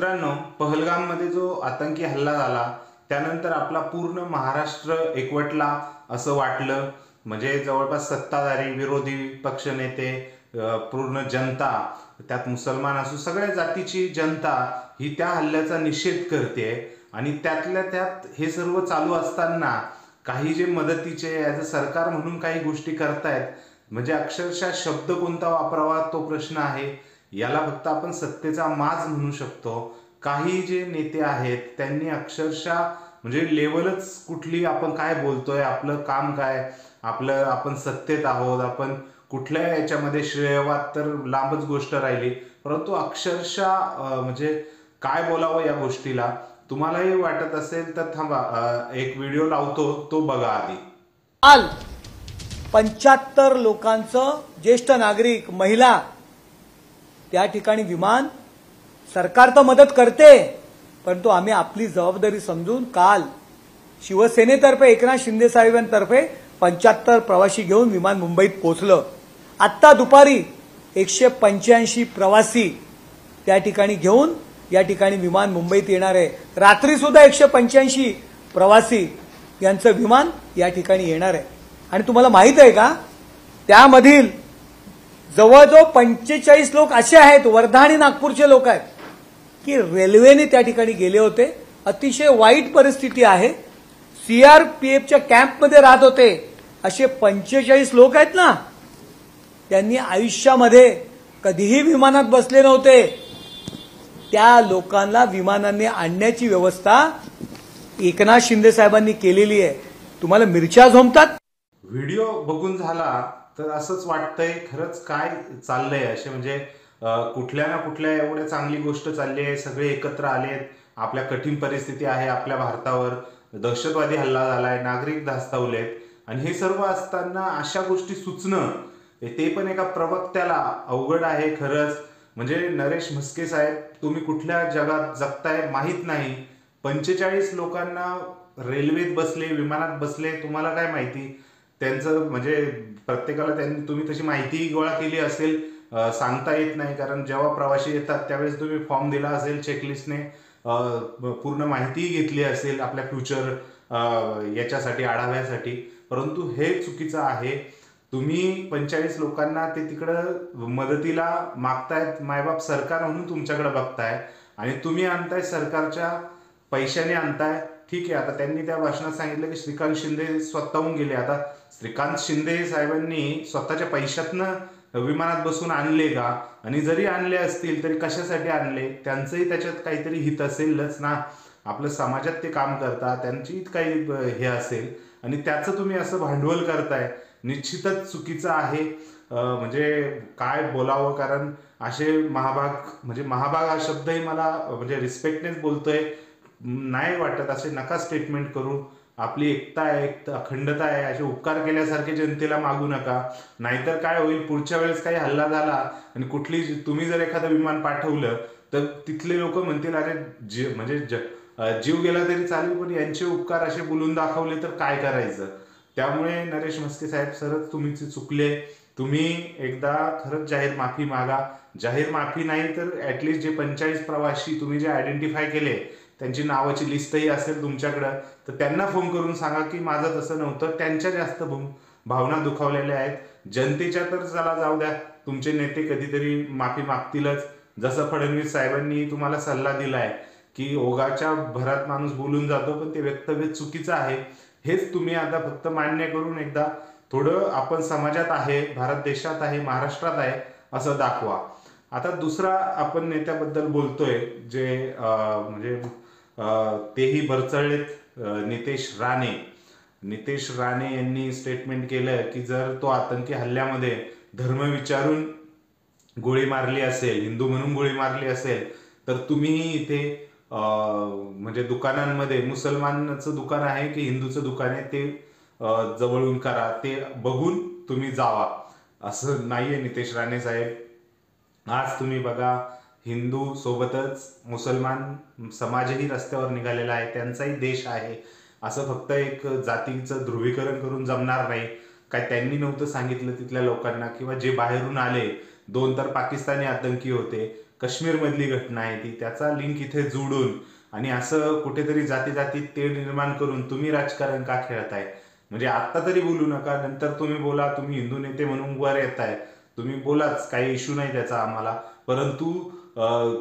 मित्रांनो, पहलगाममध्ये जो आतंकी हल्ला झाला त्यानंतर आपला पूर्ण महाराष्ट्र एकवटला असं वाटलं. म्हणजे जवळपास सत्ताधारी, विरोधी पक्षनेते, पूर्ण जनता, त्यात मुसलमान असो, सगळ्या जातीची जनता ही त्या हल्ल्याचा निषेध करते. आणि त्यातल्या त्यात हे सर्व चालू असताना काही जे मदतीचे ॲज अ सरकार म्हणून काही गोष्टी करतायत, म्हणजे अक्षरशः शब्द कोणता वापरावा तो प्रश्न आहे. याला फक्त आपण सत्तेचा माज म्हणू शकतो. काही जे नेते आहेत त्यांनी अक्षरशः म्हणजे लेवलच कुठली, आपण काय बोलतोय, आपलं काम काय, आपण सत्तेत आहोत, आपण कुठल्या याच्यामध्ये श्रेयवाद तर लांबच गोष्ट राहिली, परंतु अक्षरशः म्हणजे काय बोलावं या गोष्टीला. तुम्हालाही वाटत असेल तर थांबा, एक व्हिडिओ लावतो, तो बघा आधी. काल 75 लोकांचं, ज्येष्ठ नागरिक, महिला, त्या ठिकाणी विमान, सरकार तर मदत करते, परंतु आम्ही आपली जबाबदारी समजून काल शिवसेनेतर्फे, एकनाथ शिंदे साहेबांतर्फे 75 प्रवासी घेऊन विमान मुंबईत पोहोचलं. आत्ता दुपारी 185 प्रवासी त्या ठिकाणी घेऊन या ठिकाणी विमान मुंबईत येणार आहे. रात्री सुद्धा 185 प्रवासी यांचं विमान या ठिकाणी येणार आहे. आणि तुम्हाला माहित आहे का, त्यामधील जवळजवळ 45 लोक असे आहेत, वर्धा आणि नागपूरचे लोक आहेत, की रेल्वेने त्या ठिकाणी गेले होते. अतिशय वाईट परिस्थिती आहे. सीआरपीएफच्या कॅम्पमध्ये राहत होते असे 45 लोक आहेत ना, त्यांनी आयुष्यामध्ये कधीही विमानात बसले नव्हते. त्या लोकांना विमानाने आणण्याची व्यवस्था एकनाथ शिंदे साहेबांनी केलेली आहे. तुम्हाला मिरच्या झोंबतात. व्हिडिओ बघून झाला तर असंच वाटतंय खरंच काय चाललंय. असे म्हणजे कुठल्या ना कुठल्या एवढ्या चांगली गोष्ट चालली आहे, सगळे एकत्र आलेत, आपल्या कठीण परिस्थिती आहे आपल्या भारतावर, दहशतवादी हल्ला झालाय, नागरिक धास्तावलेत, आणि हे सर्व असताना अशा गोष्टी सुचणं, ते पण एका प्रवक्त्याला अवघड आहे खरंच. म्हणजे नरेश म्हस्के साहेब, तुम्ही कुठल्या जगात जगताय माहीत नाही. 45 लोकांना रेल्वेत बसले, विमानात बसले, तुम्हाला काय माहिती त्यांचं, म्हणजे प्रत्येकाला तुम्ही तशी माहिती गोळा केली असेल, सांगता येत नाही. कारण जेव्हा प्रवासी येतात त्यावेळेस तुम्ही फॉर्म दिला असेल, चेकलिस्टने पूर्ण माहिती घेतली असेल आपल्या फ्युचर याच्यासाठी, आढाव्यासाठी, परंतु हे चुकीचं आहे. तुम्ही 45 लोकांना ते तिकडं मदतीला मागतायत, मायबाप सरकार म्हणून तुमच्याकडे बघताय, आणि तुम्ही आणताय सरकारच्या पैशाने आणताय. ठीक आहे, आता त्यांनी त्या भाषणात सांगितलं की श्रीकांत शिंदे स्वतःहून गेले. आता श्रीकांत शिंदे साहेबांनी स्वतःच्या पैशातनं विमानात बसून आणले का? आणि जरी आणले असतील तरी कशासाठी आणले? त्यांचंही त्याच्यात काहीतरी हित असेलच ना. आपल्या समाजात ते काम करतात, त्यांची काही हे असेल, आणि त्याचं तुम्ही असं भांडवल करताय, निश्चितच चुकीचं आहे. म्हणजे काय बोलावं, कारण असे महाभाग, म्हणजे महाभाग हा शब्दही मला म्हणजे रिस्पेक्टनेच बोलतोय, नाही वाटत असे नका स्टेटमेंट करू. आपली एकता आहे, अखंडता आहे, असे उपकार केल्यासारखे जनतेला मागू नका. नाहीतर काय होईल, पुढच्या वेळेस काही हल्ला झाला आणि तुम्ही जर एखादं विमान पाठवलं तर तिथले लोक म्हणतील, अरे म्हणजे जीव गेला तरी चालेल, पण यांचे उपकार असे बोलून दाखवले तर काय करायचं. त्यामुळे नरेश म्हस्के साहेब, सरच तुम्ही चुकले. तुम्ही एकदा खरंच जाहीर माफी मागा. जाहीर माफी नाही तर ऍटलिस्ट जे 45 प्रवासी तुम्ही जे आयडेंटिफाय केले, त्यांची नावाची लिस्टही असेल तुमच्याकडं, तर त्यांना फोन करून सांगा की माझं तसं नव्हतं. त्यांच्या जास्त भावना दुखावलेल्या आहेत. जनतेच्या तर चला जाऊ द्या, तुमचे नेते कधीतरी माफी मागतीलच. जसं फडणवीस साहेबांनी तुम्हाला सल्ला दिलाय की ओघाच्या भरात माणूस बोलून जातो, पण ते वक्तव्य चुकीचं आहे. हेच तुम्ही आता फक्त मान्य करून एकदा थोडं आपण समाजात आहे, भारत देशात आहे, महाराष्ट्रात आहे असं दाखवा. आता दुसरा आपण नेत्याबद्दल बोलतोय, जे म्हणजे तेही बरचळलेत, नितेश राणे. नितेश राणे यांनी स्टेटमेंट केलं की जर तो आतंकी हल्ल्यामध्ये धर्म विचारून गोळी मारली असेल, हिंदू म्हणून गोळी मारली असेल, तर तुम्हीही इथे म्हणजे दुकानांमध्ये, मुसलमानाचं दुकान आहे की हिंदूचं दुकान आहे, ते जवळून करा, ते बघून तुम्ही जावा. असं नाहीये नितेश राणे साहेब. आज तुम्ही बघा, हिंदू सोबतच मुसलमान समाजही रस्त्यावर निघालेला आहे, त्यांचाही देश आहे. असं फक्त एक जातीचं ध्रुवीकरण करून जमणार नाही. काय त्यांनी नव्हतं सांगितलं तिथल्या लोकांना, किंवा जे बाहेरून आले, 2 तर पाकिस्तानी आतंकी होते, काश्मीरमधली घटना आहे ती, त्याचा लिंक इथे जोडून आणि असं कुठेतरी जाती जातीत तेढ निर्माण करून तुम्ही राजकारण का खेळताय? म्हणजे आता तरी बोलू नका, नंतर तुम्ही बोला, तुम्ही हिंदू नेते म्हणून वर येताय, तुम्ही बोलाच, काही इश्यू नाही त्याचा आम्हाला, परंतु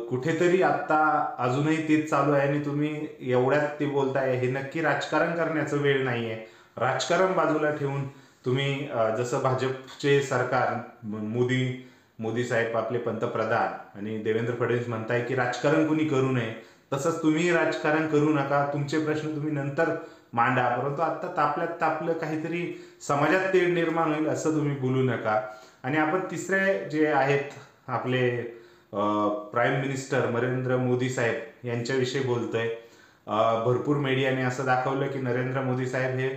कुठेतरी आता अजूनही तेच चालू आहे आणि तुम्ही एवढ्यात ते बोलताय, हे नक्की राजकारण करण्याचं वेळ नाहीये. राजकारण बाजूला ठेवून तुम्ही जसं भाजपचे सरकार, मोदी साहेब आपले पंतप्रधान आणि देवेंद्र फडणवीस म्हणताय की राजकारण कुणी करू नये, तसंच तुम्ही राजकारण करू नका, तुमचे प्रश्न तुम्ही नंतर मांडा, परंतु आता तापलं काहीतरी समाजात तेढ निर्माण होईल असं तुम्ही बोलू नका. आणि आपण तिसरे जे आहेत आपले प्राईम मिनिस्टर नरेंद्र मोदी साहेब यांच्याविषयी बोलतोय. भरपूर मीडियाने असं दाखवलं की नरेंद्र मोदी साहेब हे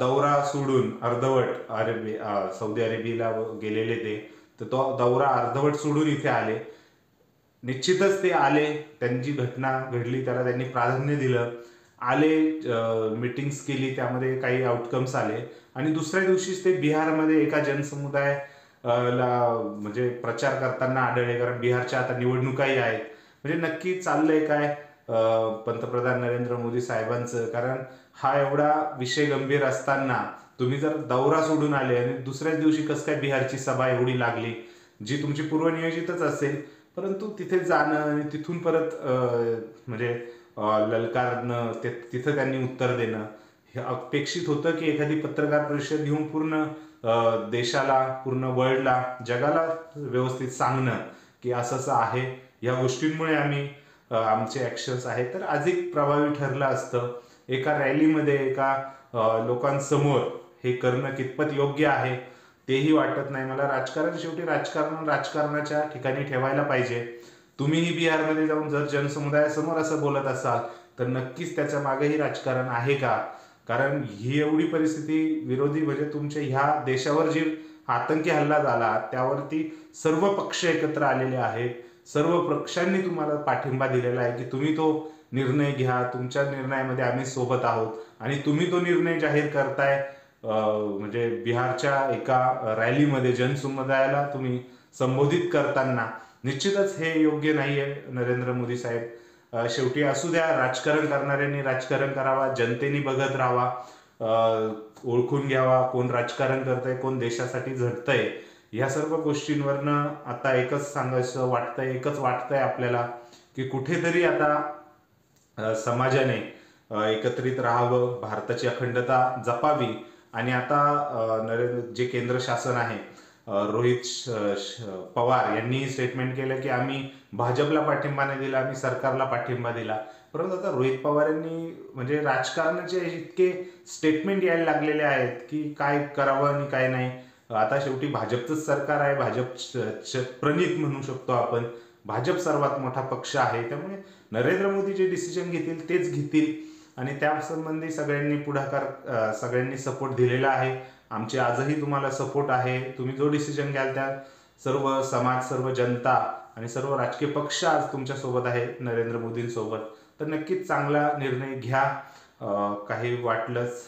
दौरा सोडून अर्धवट सौदी अरेबियाला गेलेले ते, तर तो दौरा अर्धवट सोडून इथे आले. निश्चितच ते आले, त्यांची घटना घडली त्याला त्यांनी प्राधान्य दिलं, आले, मीटिंग्स केली, त्यामध्ये काही आउटकम्स आले आणि दुसऱ्या दिवशीच ते बिहारमध्ये एका जनसमुदाय म्हणजे प्रचार करताना आढळले. कारण बिहारच्या आता निवडणुकाही आहेत. म्हणजे नक्की चाललंय काय पंतप्रधान नरेंद्र मोदी साहेबांचं? कारण हा एवढा विषय गंभीर असताना तुम्ही जर दौरा सोडून आले आणि दुसऱ्याच दिवशी कसं काय बिहारची सभा एवढी लागली, जी तुमची पूर्वनियोजितच असेल, परंतु तिथे जाणं आणि तिथून परत म्हणजे ललकारणं, तिथं त्यांनी उत्तर देणं, हे अपेक्षित होतं की एखादी पत्रकार परिषद घेऊन पूर्ण देशाला, पूर्ण वर्ल्डला, जगाला व्यवस्थित सांगणं की असं असं आहे, या गोष्टींमुळे आम्ही आमचे ऍक्शन्स आहेत, तर अधिक प्रभावी ठरलं असतं. एका रॅलीमध्ये एका लोकांसमोर हे करणं कितपत योग्य आहे तेही वाटत नाही मला. राजकारण शेवटी राजकारणाच्या ठिकाणी ठेवायला पाहिजे. तुम्हीही बिहारमध्ये जाऊन जर जनसमुदायासमोर असं बोलत असाल तर नक्कीच त्याच्या मागेही राजकारण आहे का? कारण ही एवढी परिस्थिती विरोधी, म्हणजे तुमच्या ह्या देशावर जी आतंकी हल्ला झाला त्यावरती सर्व पक्ष एकत्र आलेले आहेत, सर्व पक्षांनी तुम्हाला पाठिंबा दिलेला आहे की तुम्ही तो निर्णय घ्या, तुमच्या निर्णयामध्ये आम्ही सोबत आहोत. आणि तुम्ही तो निर्णय जाहीर करताय म्हणजे बिहारच्या एका रॅलीमध्ये जनसमुदायाला तुम्ही संबोधित करताना, निश्चितच हे योग्य नाहीये नरेंद्र मोदी साहेब. शेवटी असू द्या, राजकारण करणाऱ्यांनी राजकारण करावा, जनतेने बघत राहावा, ओळखून घ्यावा कोण राजकारण करतंय, कोण देशासाठी झटतंय. ह्या सर्व गोष्टींवरनं आता एकच सांगायचं वाटतंय, एकच वाटतंय आपल्याला की कुठेतरी आता समाजाने एकत्रित राहावं, भारताची अखंडता जपावी. आणि आता जे केंद्र शासन आहे, रोहित पवार यांनी स्टेटमेंट केलं की आम्ही भाजपला पाठिंबा नाही दिला, आम्ही सरकारला पाठिंबा दिला. परंतु आता रोहित पवार यांनी म्हणजे राजकारणाचे इतके स्टेटमेंट यायला लागलेले आहेत की काय करावं आणि काय नाही. आता शेवटी भाजपचंच सरकार आहे, भाजप प्रणित म्हणू शकतो आपण, भाजप सर्वात मोठा पक्ष आहे. त्यामुळे नरेंद्र मोदी जे डिसिजन घेतील तेच घेतील आणि त्यासंबंधी सगळ्यांनी सपोर्ट दिलेला आहे. आमचे आजही तुम्हाला सपोर्ट आहे. तुम्ही जो डिसिजन घ्याल त्या सर्व समाज, सर्व जनता आणि सर्व राजकीय पक्ष आज तुमच्या सोबत आहेत, नरेंद्र मोदींसोबत. तर नक्कीच चांगला निर्णय घ्या. काही वाटलंच,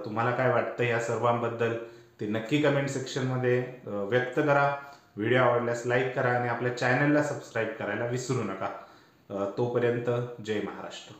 तुम्हाला काय वाटतं या सर्वांबद्दल ते नक्की कमेंट सेक्शनमध्ये व्यक्त करा. व्हिडिओ आवडल्यास लाईक करा आणि आपल्या चॅनलला सबस्क्राईब करायला विसरू नका. तोपर्यंत जय महाराष्ट्र.